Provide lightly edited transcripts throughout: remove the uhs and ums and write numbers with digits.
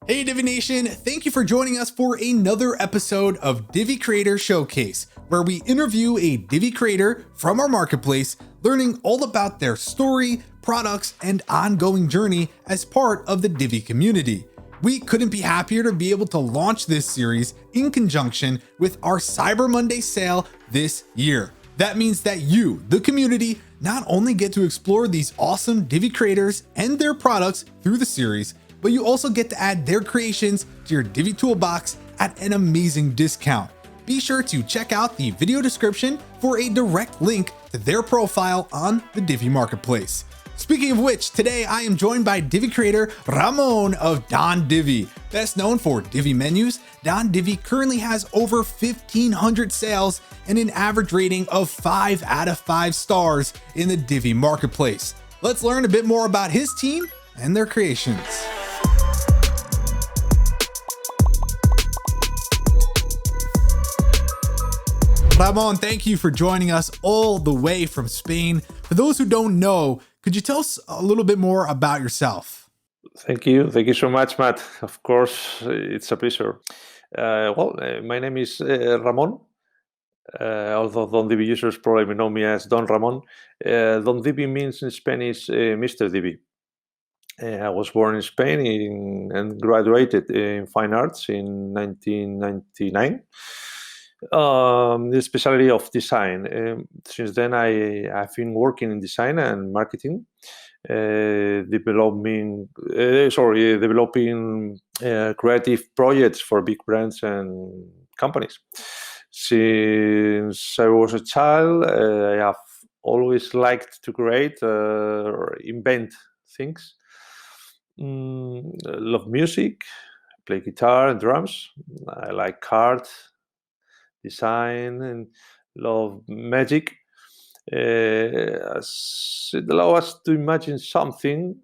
Hey Divi Nation, thank you for joining us for another episode of Divi Creator Showcase, where we interview a Divi creator from our marketplace, learning all about their story, products, and ongoing journey as part of the Divi community. We couldn't be happier to be able to launch this series in conjunction with our Cyber Monday sale this year. That means that you, the community, not only get to explore these awesome Divi creators and their products through the series, but you also get to add their creations to your Divi toolbox at an amazing discount. Be sure to check out the video description for a direct link to their profile on the Divi Marketplace. Speaking of which, today I am joined by Divi creator Ramon of DonDivi. Best known for DiviMenus, DonDivi currently has over 1,500 sales and an average rating of 5 out of 5 stars in the Divi Marketplace. Let's learn a bit more about his team and their creations. Ramon, thank you for joining us all the way from Spain. For those who don't know, could you tell us a little bit more about yourself? Thank you. Thank you so much, Matt. Of course, it's a pleasure. My name is Ramon. Although DonDivi users probably know me as Don Ramon. DonDivi means in Spanish Mr. Divi. I was born in Spain and graduated in Fine Arts in 1999. The specialty of design. Since then, I've been working in design and marketing, developing creative projects for big brands and companies. Since I was a child, I have always liked to create or invent things. Love music, play guitar and drums. I like art, design, and love magic. As it allows us to imagine something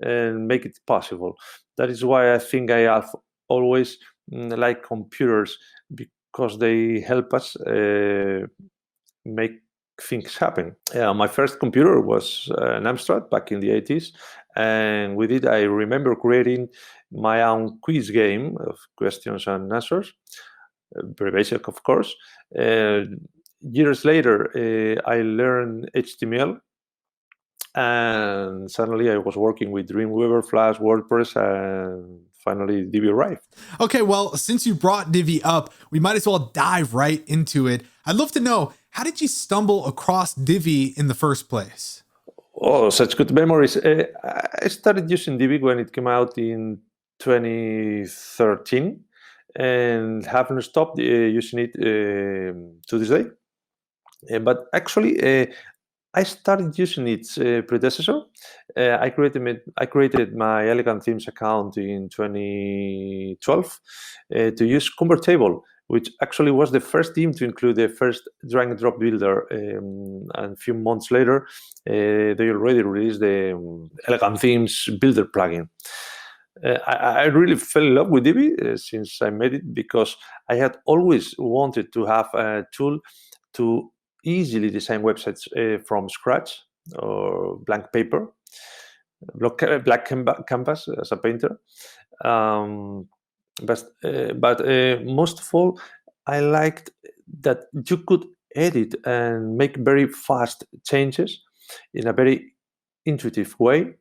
and make it possible. That is why I think I have always liked computers, because they help us make things happen. My first computer was an Amstrad back in the 80s, and with it I remember creating my own quiz game of questions and answers. Very basic, of course. Years later, I learned HTML, and suddenly I was working with Dreamweaver, Flash, WordPress, and finally Divi arrived. Okay, well, since you brought Divi up, we might as well dive right into it. I'd love to know, how did you stumble across Divi in the first place? Oh, such good memories. I started using Divi when it came out in 2013. And haven't stopped using it to this day. But actually, I started using its predecessor. I created my Elegant Themes account in 2012 to use Convertible, which actually was the first theme to include the first drag and drop builder. And a few months later, they already released the Elegant Themes builder plugin. I really fell in love with Divi since I made it, because I had always wanted to have a tool to easily design websites from scratch or blank paper, black canvas as a painter. But most of all, I liked that you could edit and make very fast changes in a very intuitive way.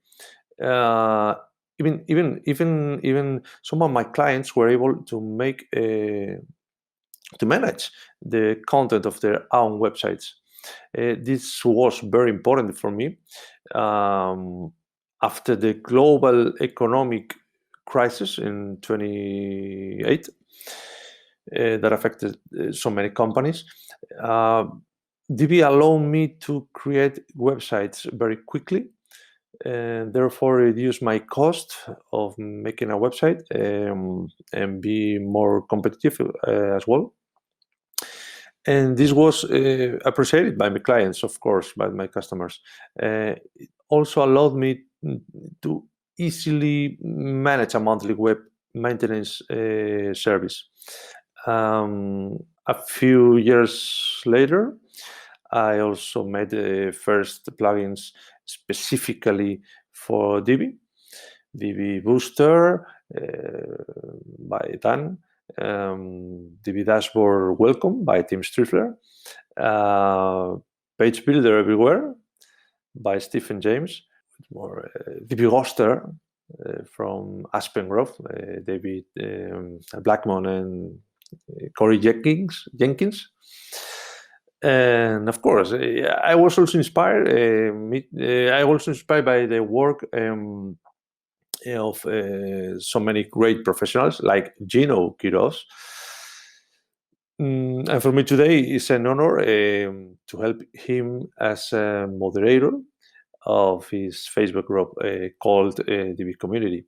Even some of my clients were able to manage the content of their own websites. This was very important for me after the global economic crisis in 2008 that affected so many companies. Divi allowed me to create websites very quickly, and therefore reduce my cost of making a website and be more competitive as well. And this was appreciated by my clients, of course, by my customers. It also allowed me to easily manage a monthly web maintenance service. A few years later, I also made the first plugins specifically for Divi, Divi Booster, by Dan, Divi Dashboard Welcome by Tim Striffler, Page Builder Everywhere by Stephen James, more Divi Roster from Aspen Grove, David Blackmon and Corey Jenkins. And of course, I was also inspired. I was also inspired by the work of so many great professionals like Gino Quiroz. And for me today, it's an honor to help him as a moderator of his Facebook group called Divi Community.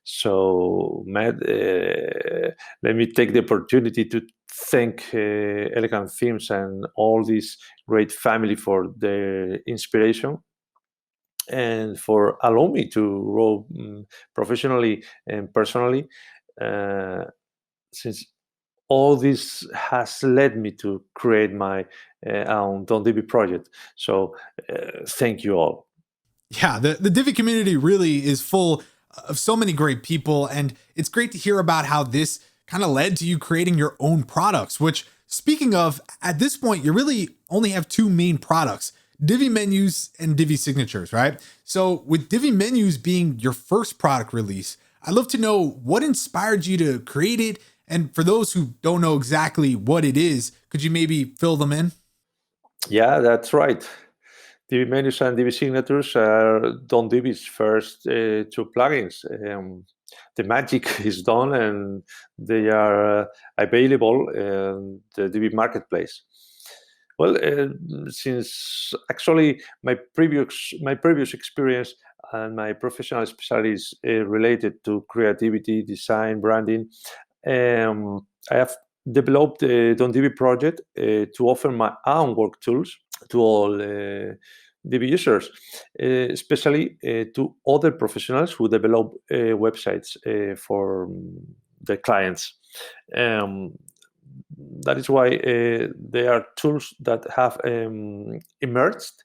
So, Matt, let me take the opportunity to thank Elegant Themes and all this great family for their inspiration and for allowing me to grow professionally and personally, since all this has led me to create my own DonDivi project. So thank you all. Yeah, the Divi community really is full of so many great people, and it's great to hear about how this kind of led to you creating your own products, which, speaking of, at this point, you really only have two main products, DiviMenus and Divi Signatures, right? So with DiviMenus being your first product release, I'd love to know what inspired you to create it. And for those who don't know exactly what it is, could you maybe fill them in? Yeah, that's right. DiviMenus and Divi Signatures are DonDivi's first two plugins. The magic is done, and they are available in the Divi Marketplace. Well, since actually my previous experience and my professional specialty is related to creativity, design, branding, I have developed a DonDivi project to offer my own work tools to all Divi users, especially to other professionals who develop websites for their clients. That is why they are tools that have emerged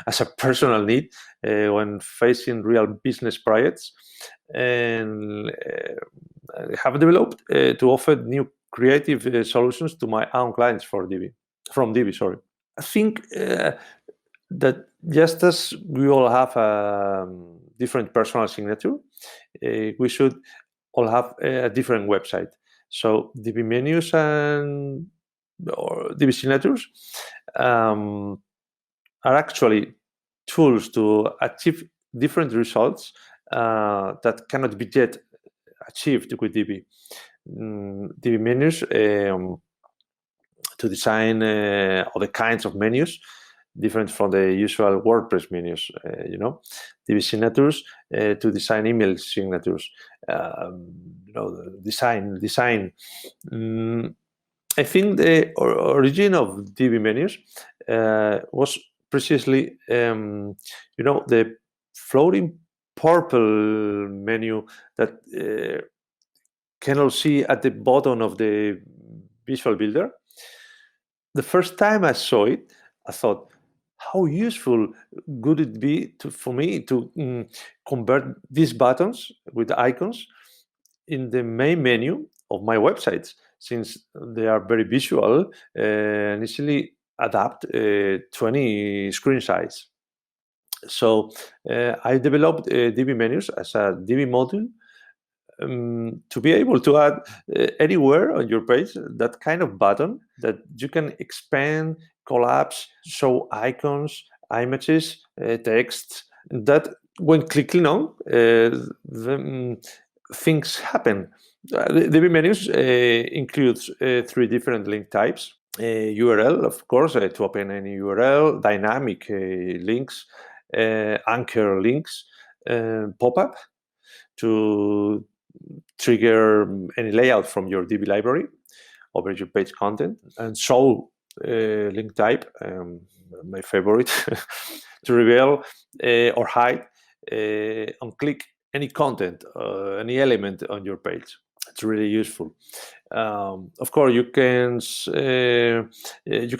as a personal need when facing real business projects, and have developed to offer new creative solutions to my own clients from Divi. Sorry. I think that just as we all have a different personal signature, we should all have a different website. So DiviMenus and or Divi Signatures are actually tools to achieve different results that cannot be yet achieved with Divi. DiviMenus to design all the kinds of menus different from the usual WordPress menus, Divi Signatures to design email signatures, design. I think the origin of DiviMenus was precisely, the floating purple menu that can all see at the bottom of the visual builder. The first time I saw it, I thought, how useful would it be for me to convert these buttons with icons in the main menu of my websites, since they are very visual and easily adapt to any screen size. So I developed DiviMenus as a Divi module to be able to add anywhere on your page that kind of button that you can expand, collapse, show icons, images, text, that when clicking on, things happen. The DiviMenus includes three different link types. URL, of course, to open any URL, dynamic links, anchor links, pop-up to trigger any layout from your Divi library over your page content, and show link type, my favorite, to reveal or hide on click any content, any element on your page. It's really useful. Of course, you can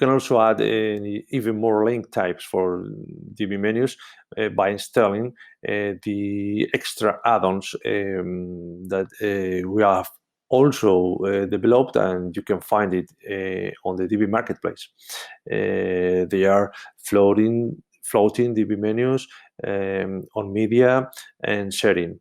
also add even more link types for DiviMenus by installing the extra add-ons that we have also developed, and you can find it on the Divi Marketplace. They are floating Divi menus on media and sharing.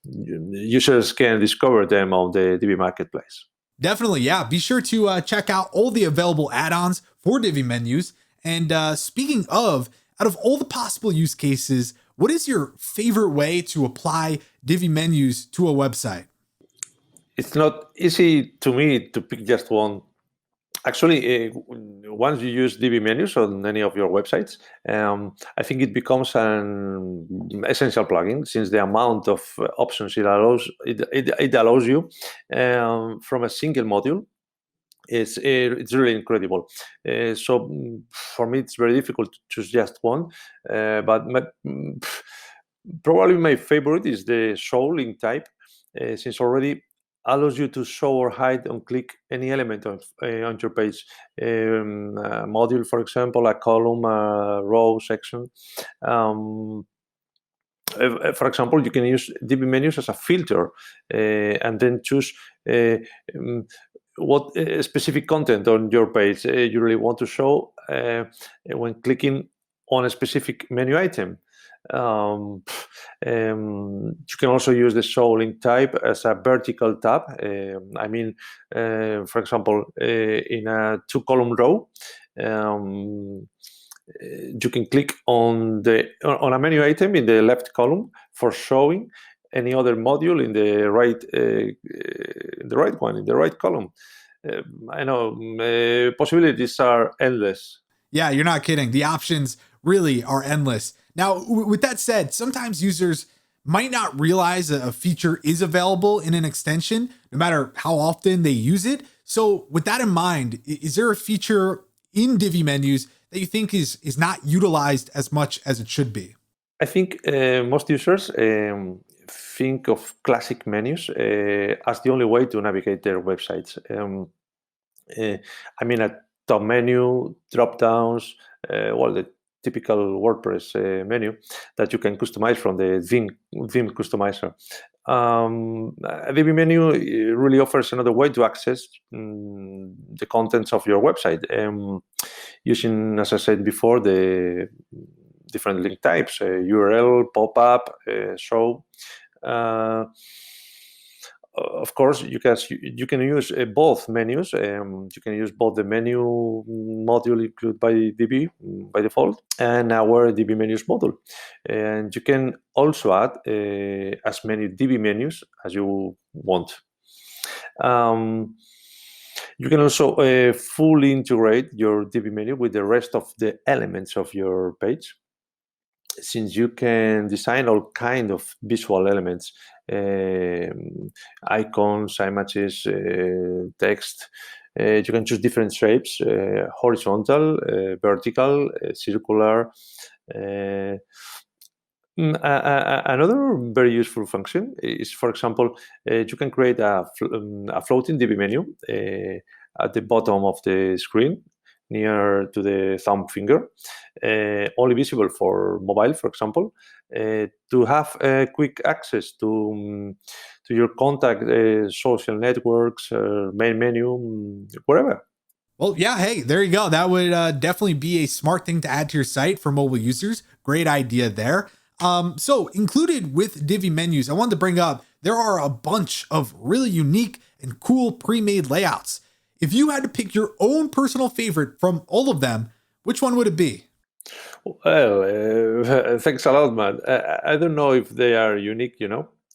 Users can discover them on the Divi Marketplace. Definitely, yeah. Be sure to check out all the available add-ons for Divi menus. And speaking of, out of all the possible use cases, what is your favorite way to apply Divi menus to a website? It's not easy to me to pick just one. Actually, once you use Divi menus on any of your websites, I think it becomes an essential plugin, since the amount of options it allows you from a single module. It's really incredible. So for me, it's very difficult to choose just one. But probably my favorite is the show link type, since already allows you to show or hide on click any element of on your page. A module, for example, a column, a row, section. For example, you can use Divi menus as a filter and then choose what specific content on your page you really want to show when clicking on a specific menu item. You can also use the show link type as a vertical tab. For example, in a 2-column row, you can click on a menu item in the left column for showing any other module in the right column. I know possibilities are endless. Yeah, you're not kidding. The options really are endless. Now, with that said, sometimes users might not realize a feature is available in an extension, no matter how often they use it. So with that in mind, is there a feature in Divi menus that you think is not utilized as much as it should be? I think most users think of classic menus as the only way to navigate their websites. A top menu, drop downs, the typical WordPress menu that you can customize from the theme customizer. A Divi menu really offers another way to access the contents of your website, using, as I said before, the different link types: URL, pop-up, show. Of course, you can use both menus. You can use both the menu module included by Divi by default and our Divi menus module. And you can also add as many Divi menus as you want. You can also fully integrate your Divi menu with the rest of the elements of your page, since you can design all kind of visual elements, icons, images, text. You can choose different shapes: horizontal, vertical, circular. Another very useful function is, for example, you can create a floating Divi menu at the bottom of the screen, near to the thumb finger, only visible for mobile, for example, to have quick access to your contact, social networks, main menu, wherever. Well, yeah, hey, there you go. That would definitely be a smart thing to add to your site for mobile users. Great idea there. So included with Divi menus, I wanted to bring up, there are a bunch of really unique and cool pre-made layouts. If you had to pick your own personal favorite from all of them, which one would it be? Well, thanks a lot, man. I don't know if they are unique,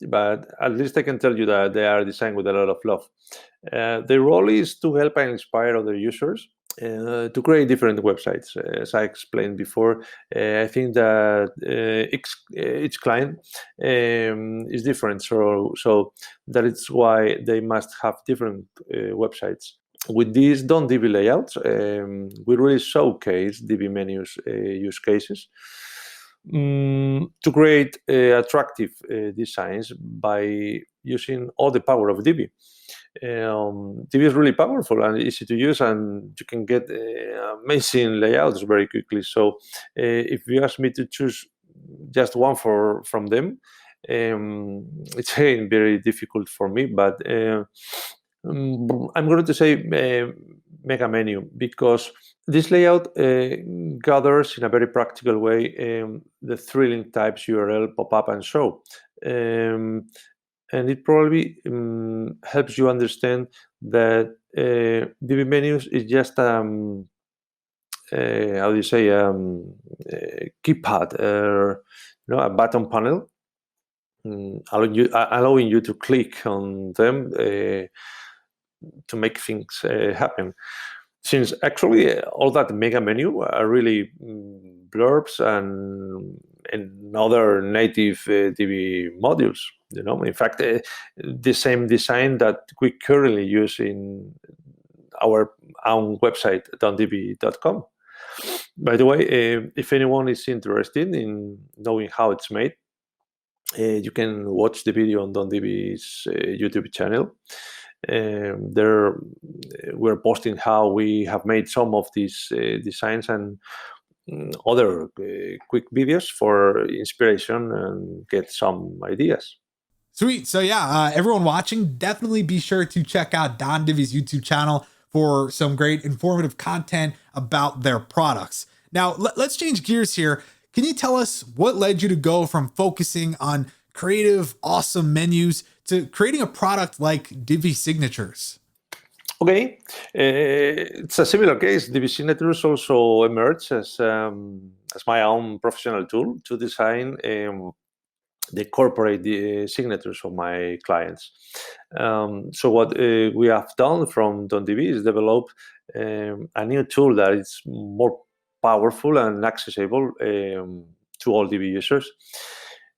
but at least I can tell you that they are designed with a lot of love. Their role is to help and inspire other users to create different websites. As I explained before, I think that each client is different, so that is why they must have different websites. With these DonDivi layouts, we really showcase Divi menus use cases to create attractive designs by using all the power of Divi. Divi is really powerful and easy to use, and you can get amazing layouts very quickly. So if you ask me to choose just one from them, It's again very difficult for me, but I'm going to say mega menu, because this layout gathers in a very practical way the thrilling types URL, pop-up, and show. And it probably helps you understand that DiviMenus is just how do you say a keypad, a button panel, allowing you to click on them to make things happen. Since actually all that mega menu are really blurbs and other native Divi modules. In fact, the same design that we currently use in our own website, DonDivi.com. By the way, if anyone is interested in knowing how it's made, you can watch the video on DonDivi's YouTube channel. There, we're posting how we have made some of these designs and other quick videos for inspiration and get some ideas. Sweet. So yeah, everyone watching, definitely be sure to check out DonDivi's YouTube channel for some great informative content about their products. Now, let's change gears here. Can you tell us what led you to go from focusing on creative, awesome menus to creating a product like Divi Signatures? Okay, it's a similar case. Divi Signatures also emerged as my own professional tool to design the corporate signatures of my clients. So what we have done from DonDivi is develop a new tool that is more powerful and accessible to all Divi users.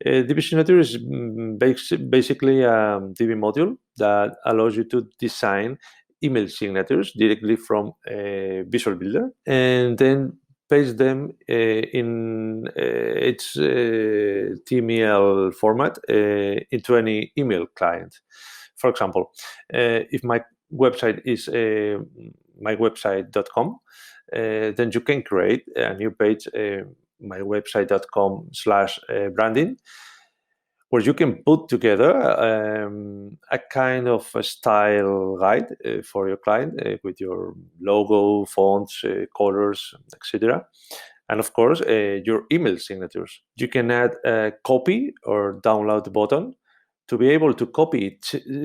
Divi Signature is basically a Divi module that allows you to design email signatures directly from Visual Builder and then paste them in HTML format into any email client. For example, if my website is mywebsite.com, then you can create a new page, mywebsite.com/branding, where you can put together a kind of a style guide for your client with your logo, fonts, colors, etc. And of course, your email signatures. You can add a copy or download button to be able to copy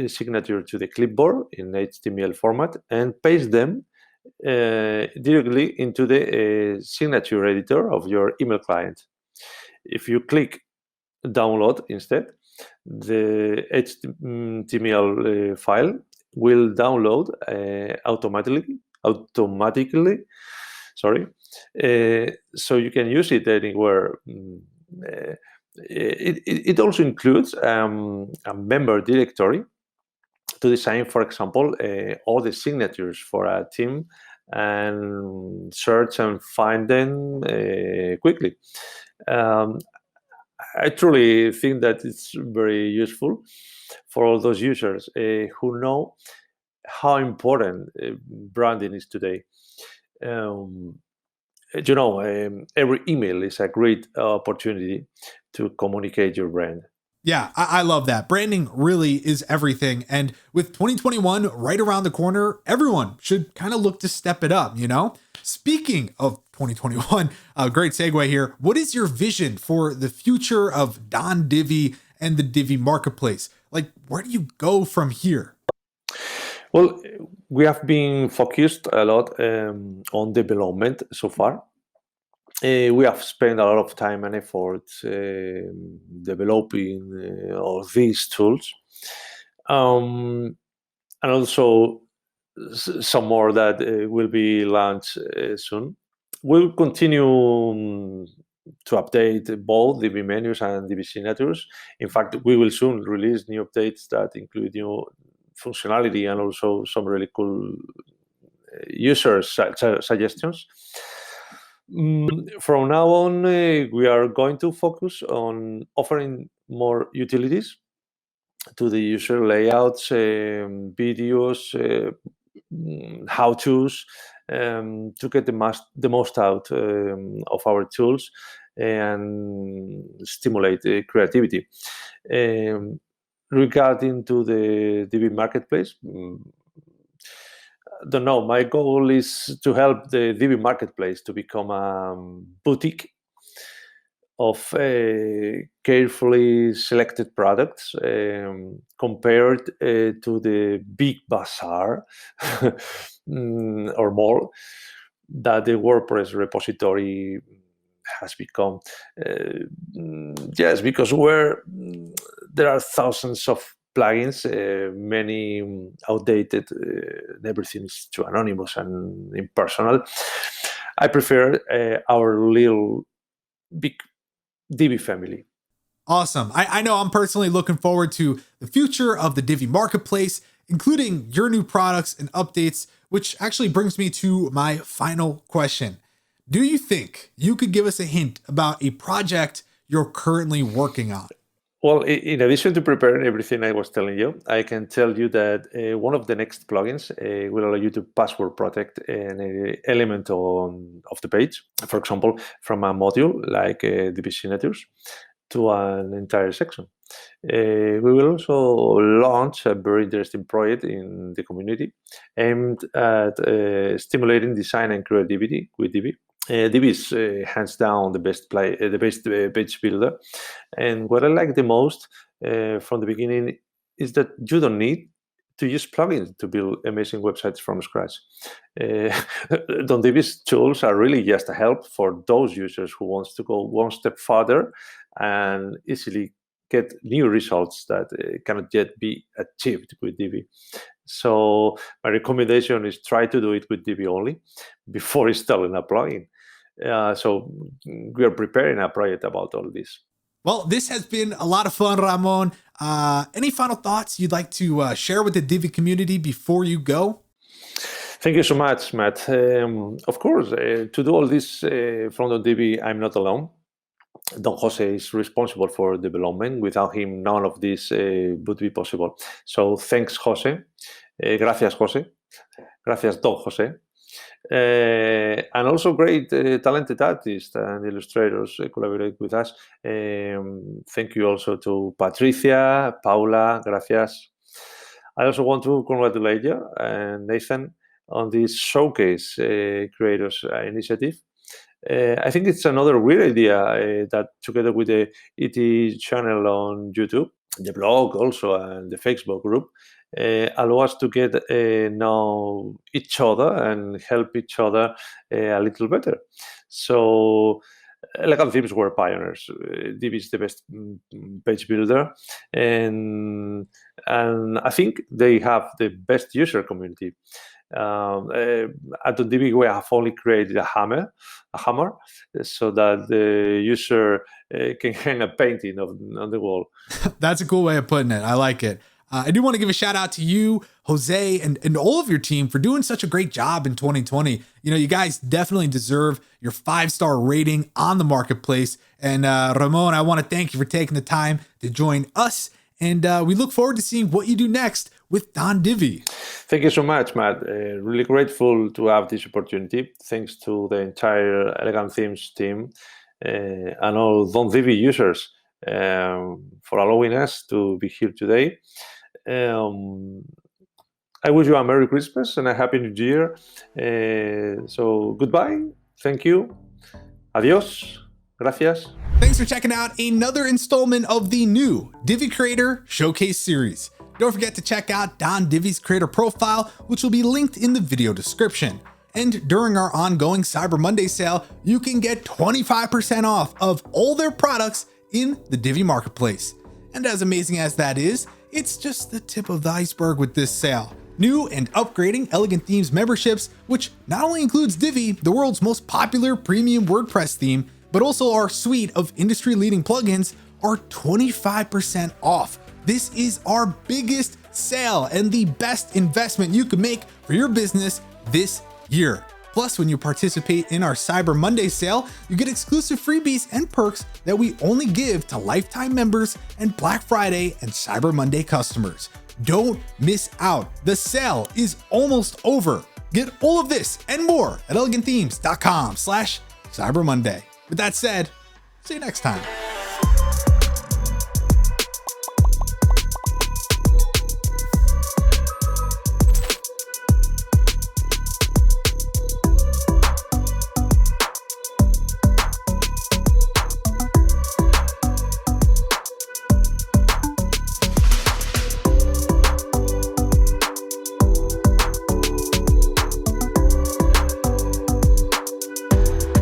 signature to the clipboard in HTML format and paste them directly into the signature editor of your email client. If you click download instead, the HTML file will download automatically. Sorry, so you can use it anywhere. It also includes a member directory to design, for example, all the signatures for a team and search and find them quickly. I truly think that it's very useful for all those users who know how important branding is today. Every email is a great opportunity to communicate your brand. Yeah, I love that. Branding really is everything. And with 2021 right around the corner, everyone should kind of look to step it up, Speaking of 2021, a great segue here. What is your vision for the future of DonDivi and the Divi Marketplace? Like, where do you go from here? Well, we have been focused a lot on development so far. We have spent a lot of time and effort developing all these tools, and also some more that will be launched soon. We'll continue to update both DiviMenus and Divi Signatures. In fact, we will soon release new updates that include new functionality and also some really cool user suggestions. From now on, we are going to focus on offering more utilities to the user, layouts, videos, how-tos, to get the most out of our tools and stimulate creativity. Regarding to the Divi Marketplace, don't know. My goal is to help the Divi Marketplace to become a boutique of carefully selected products compared to the big bazaar or mall that the WordPress repository has become. Yes, because there are thousands of plugins, many outdated, everything is too anonymous and impersonal. I prefer our little big Divi family. Awesome. I know I'm personally looking forward to the future of the Divi Marketplace, including your new products and updates, which actually brings me to my final question. Do you think you could give us a hint about a project you're currently working on? Well, in addition to preparing everything I was telling you, I can tell you that one of the next plugins will allow you to password protect an element of the page, for example, from a module like Divi Signatures to an entire section. We will also launch a very interesting project in the community aimed at stimulating design and creativity with Divi. Divi is hands down the best page builder, and what I like the most from the beginning is that you don't need to use plugins to build amazing websites from scratch. DonDivi's tools are really just a help for those users who wants to go one step further and easily get new results that cannot yet be achieved with Divi. So my recommendation is try to do it with Divi only before installing a plugin. So we are preparing a project about all this. Well, this has been a lot of fun, Ramon. Any final thoughts you'd like to share with the Divi community before you go? Thank you so much, Matt. Of course, to do all this from DonDivi, I'm not alone. Don Jose is responsible for development. Without him, none of this would be possible. So thanks, Jose. Gracias, Jose. Gracias, Don Jose. And also great talented artists and illustrators collaborate with us. Thank you also to Patricia, Paula, gracias. I also want to congratulate you and Nathan on this Showcase Creators Initiative. I think it's another weird idea that together with the ET channel on YouTube, the blog also, and the Facebook group, allow us to get know each other and help each other a little better. So Elegant Themes were pioneers. Divi is the best page builder, and I think they have the best user community. At DonDivi, we have only created a hammer, so that the user can hang a painting on the wall. That's a cool way of putting it. I like it. I do want to give a shout out to you, Jose, and all of your team for doing such a great job in 2020. You know, you guys definitely deserve your 5-star rating on the marketplace. And Ramon, I want to thank you for taking the time to join us. And we look forward to seeing what you do next with DonDivi. Thank you so much, Matt. Really grateful to have this opportunity. Thanks to the entire Elegant Themes team and all DonDivi users for allowing us to be here today. I wish you a Merry Christmas and a Happy New Year. So goodbye. Thank you. Adios. Gracias. Thanks for checking out another installment of the new Divi Creator Showcase series. Don't forget to check out DonDivi's creator profile, which will be linked in the video description. And during our ongoing Cyber Monday sale, you can get 25% off of all their products in the Divi Marketplace. And as amazing as that is, it's just the tip of the iceberg with this sale. New and upgrading Elegant Themes memberships, which not only includes Divi, the world's most popular premium WordPress theme, but also our suite of industry-leading plugins, are 25% off. This is our biggest sale and the best investment you can make for your business this year. Plus, when you participate in our Cyber Monday sale, you get exclusive freebies and perks that we only give to lifetime members and Black Friday and Cyber Monday customers. Don't miss out. The sale is almost over. Get all of this and more at elegantthemes.com/Cyber Monday. With that said, See you next time.